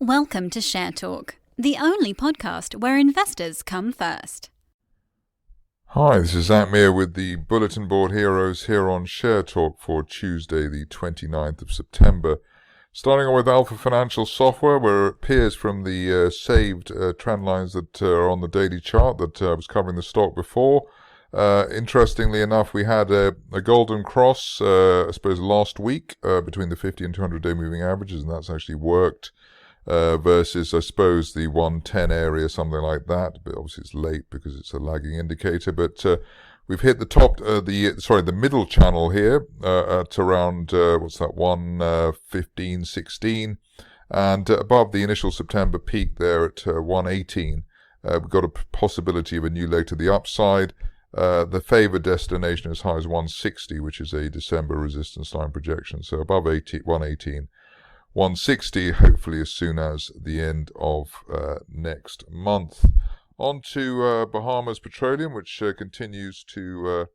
Welcome to Share Talk, the only podcast where investors come first. Hi, this is Zak Mir with the Bulletin Board Heroes here on Share Talk for Tuesday, the 29th of September. Starting on with Alpha Financial Software, where it appears from the saved trend lines that are on the daily chart that I was covering the stock before. Interestingly enough, we had a golden cross, I suppose, last week between the 50 and 200-day moving averages, and that's actually worked. Versus, I suppose, the 110 area, something like that. But obviously it's late because it's a lagging indicator. But we've hit the top, the middle channel here at around, 115, 16. And above the initial September peak there at 118. We've got a possibility of a new leg to the upside. The favored destination as high as 160, which is a December resistance line projection. So above 118. 160, hopefully as soon as the end of next month. On to Bahamas Petroleum, which continues to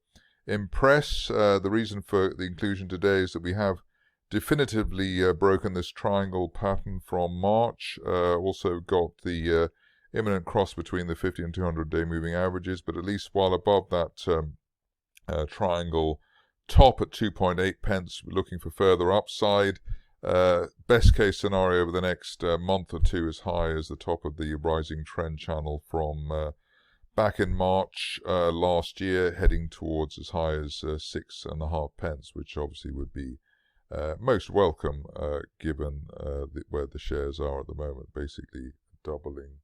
impress. The reason for the inclusion today is that we have definitively broken this triangle pattern from March. Also got the imminent cross between the 50 and 200-day moving averages, but at least while above that triangle top at 2.8 pence, we're looking for further upside. Best case scenario over the next month or two as high as the top of the rising trend channel from back in March last year, heading towards as high as 6.5 pence, which obviously would be most welcome given where the shares are at the moment, basically doubling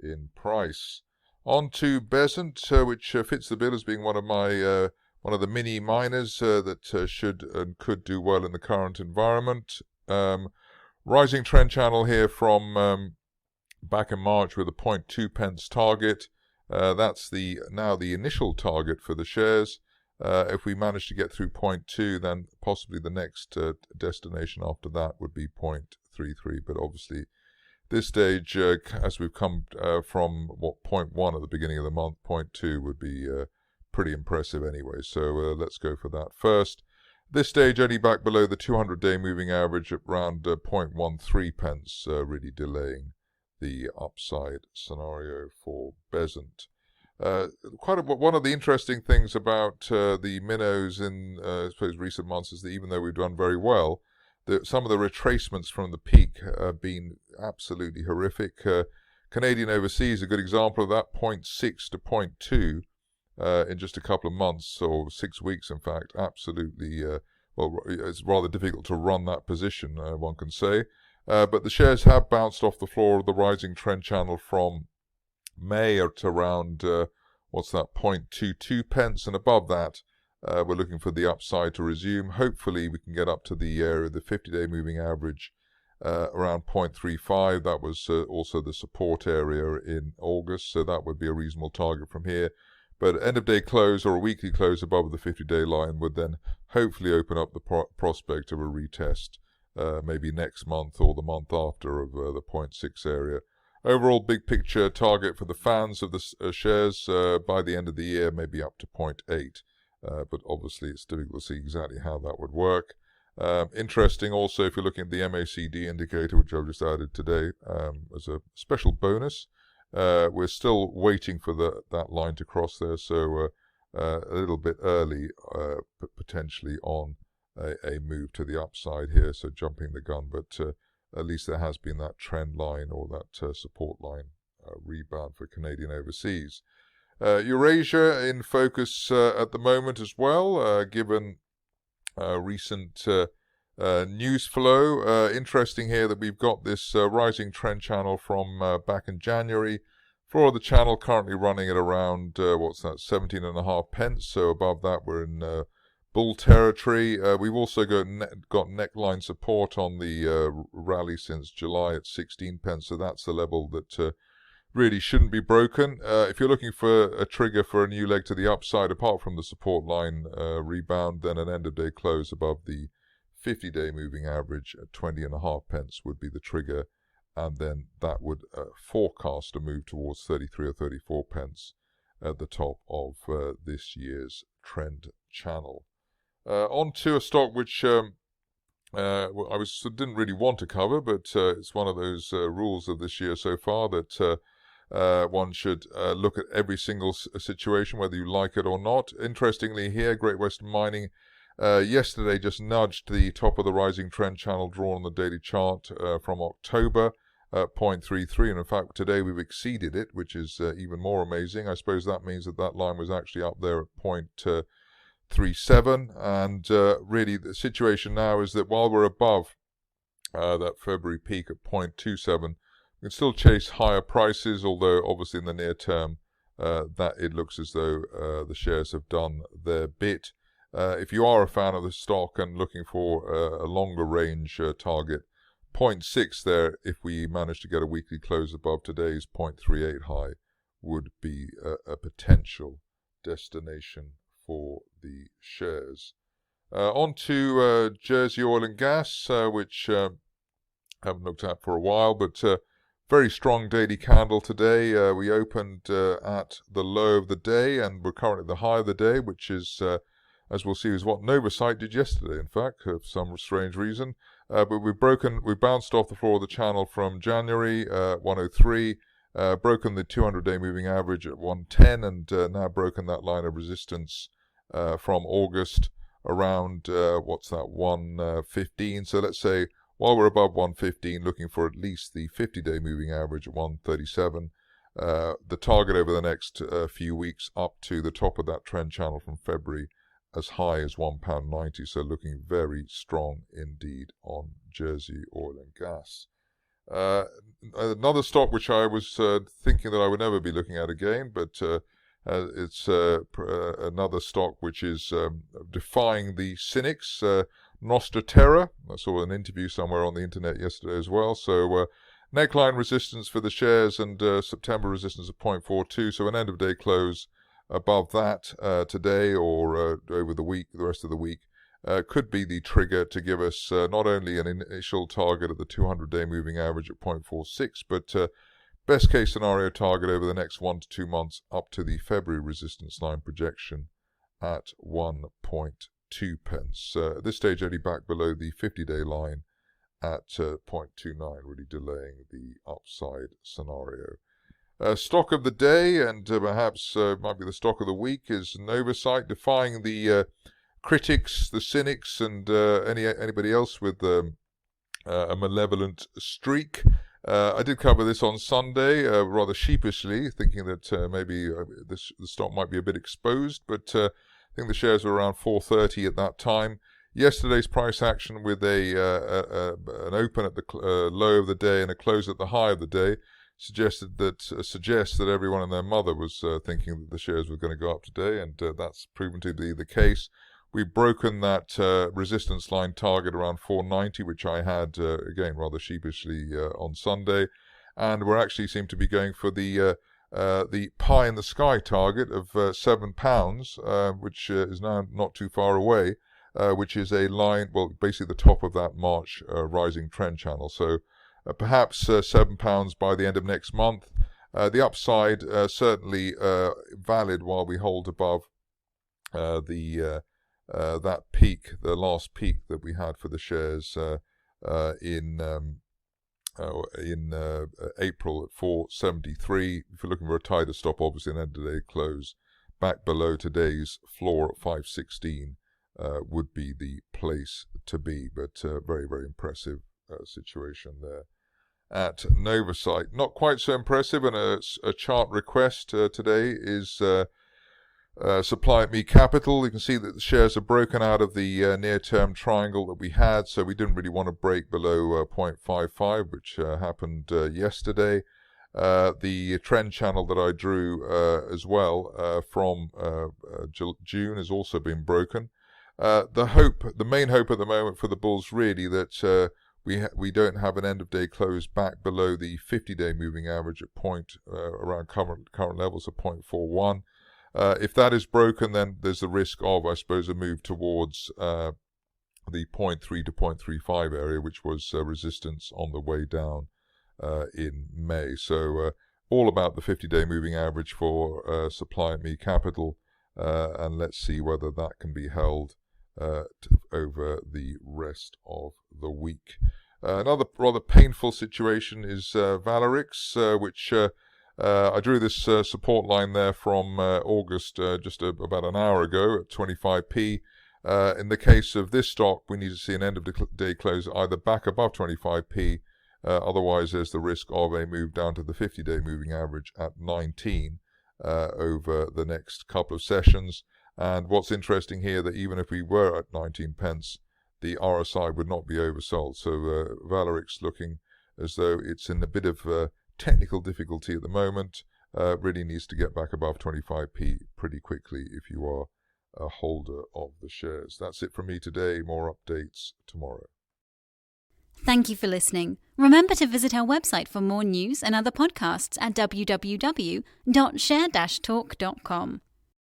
in price. On to Besant, which fits the bill as being one of my one of the mini miners that should and could do well in the current environment. Rising trend channel here from back in March with a 0.2 pence target. That's now the initial target for the shares. If we manage to get through 0.2, then possibly the next destination after that would be 0.33. But obviously, this stage, as we've come from 0.1 at the beginning of the month, 0.2 would be pretty impressive anyway, so let's go for that first. This stage only back below the 200-day moving average at around 0.13 pence, really delaying the upside scenario for Besant. One of the interesting things about the minnows in I suppose recent months is that even though we've done very well, some of the retracements from the peak have been absolutely horrific. Canadian overseas, a good example of that, 0.6 to 0.2. In just a couple of months, or 6 weeks in fact, absolutely, it's rather difficult to run that position, one can say. But the shares have bounced off the floor of the rising trend channel from May at around, 0.22 pence, and above that, we're looking for the upside to resume. Hopefully we can get up to the area of the 50-day moving average around 0.35. That was also the support area in August, so that would be a reasonable target from here. But end-of-day close or a weekly close above the 50-day line would then hopefully open up the prospect of a retest maybe next month or the month after of the 0.6 area. Overall, big picture target for the fans of the shares by the end of the year, maybe up to 0.8. But obviously, it's difficult to see exactly how that would work. Interesting also, if you're looking at the MACD indicator, which I've just added today as a special bonus. We're still waiting for that line to cross there, so a little bit early, potentially on a move to the upside here, so jumping the gun, but at least there has been that trend line or that support line rebound for Canadian overseas. Eurasia in focus at the moment as well, given recent news flow. Interesting here that we've got this rising trend channel from back in January. Floor of the channel currently running at around 17.5 pence. So above that we're in bull territory. We've also got neckline support on the rally since July at 16 pence. So that's the level that really shouldn't be broken. If you're looking for a trigger for a new leg to the upside, apart from the support line rebound, then an end of day close above the 50-day moving average at 20.5 pence would be the trigger, and then that would forecast a move towards 33 or 34 pence at the top of this year's trend channel. On to a stock which didn't really want to cover, but it's one of those rules of this year so far that one should look at every single situation, whether you like it or not. Interestingly here, Great Western Mining yesterday just nudged the top of the rising trend channel drawn on the daily chart from October at 0.33, and in fact today we've exceeded it, which is even more amazing. I suppose that means that line was actually up there at 0.37, and really the situation now is that while we're above that February peak at 0.27, we can still chase higher prices, although obviously in the near term that it looks as though the shares have done their bit. If you are a fan of the stock and looking for a longer range target, 0.6 there, if we manage to get a weekly close above today's 0.38 high, would be a potential destination for the shares. On to Jersey Oil and Gas, which haven't looked at for a while, but very strong daily candle today. We opened at the low of the day, and we're currently at the high of the day, which is, as we'll see, is what Novocyte did yesterday, in fact, for some strange reason. But we bounced off the floor of the channel from January, 103, broken the 200-day moving average at 110, and now broken that line of resistance from August around, 115. So let's say, while we're above 115, looking for at least the 50-day moving average at 137. The target over the next few weeks up to the top of that trend channel from February, as high as £1.90, so looking very strong indeed on Jersey Oil and Gas. Another stock which I was thinking that I would never be looking at again, but it's another stock which is defying the cynics, Nostra Terra. I saw an interview somewhere on the internet yesterday as well. So neckline resistance for the shares and September resistance of 0.42, so an end of day close above that today or over the week, the rest of the week, could be the trigger to give us not only an initial target at the 200-day moving average at 0.46, but best case scenario target over the next 1 to 2 months up to the February resistance line projection at 1.2 pence. At this stage, only back below the 50-day line at 0.29, really delaying the upside scenario. Stock of the day, and perhaps might be the stock of the week, is Novocyte, defying the critics, the cynics, and anybody else with a malevolent streak. I did cover this on Sunday, rather sheepishly, thinking that maybe the stock might be a bit exposed, but I think the shares were around 430 at that time. Yesterday's price action with an open at the low of the day and a close at the high of the day suggests that everyone and their mother was thinking that the shares were going to go up today, and that's proven to be the case. We've broken that resistance line target around 490, which I had, again, rather sheepishly on Sunday, and we actually seem to be going for the pie in the sky target of £7, which is now not too far away, which is a line, well, basically the top of that March rising trend channel. So perhaps £7 by the end of next month. The upside certainly valid while we hold above that peak, the last peak that we had for the shares in April at 473. If you're looking for a tighter stop, obviously an end of day close back below today's floor at 516 would be the place to be. But very, very impressive situation there at Novocyte. Not quite so impressive, and a chart request today is Supply Me Capital. You can see that the shares are broken out of the near-term triangle that we had, so we didn't really want to break below 0.55, which happened yesterday. The trend channel that I drew as well from June has also been broken. The main hope at the moment for the bulls really that we don't have an end-of-day close back below the 50-day moving average at around current levels of 0.41. If that is broken, then there's the risk of, I suppose, a move towards the 0.3 to 0.35 area, which was resistance on the way down in May. So all about the 50-day moving average for Supply Me Capital, and let's see whether that can be held over the rest of the week. Another rather painful situation is Valarix, which I drew this support line there from August just about an hour ago at 25p. In the case of this stock, we need to see an end of day close either back above 25p, otherwise there's the risk of a move down to the 50-day moving average at 19 over the next couple of sessions. And what's interesting here, that even if we were at 19 pence, the RSI would not be oversold. So Valarix looking as though it's in a bit of technical difficulty at the moment. Really needs to get back above 25p pretty quickly if you are a holder of the shares. That's it from me today. More updates tomorrow. Thank you for listening. Remember to visit our website for more news and other podcasts at www.share-talk.com.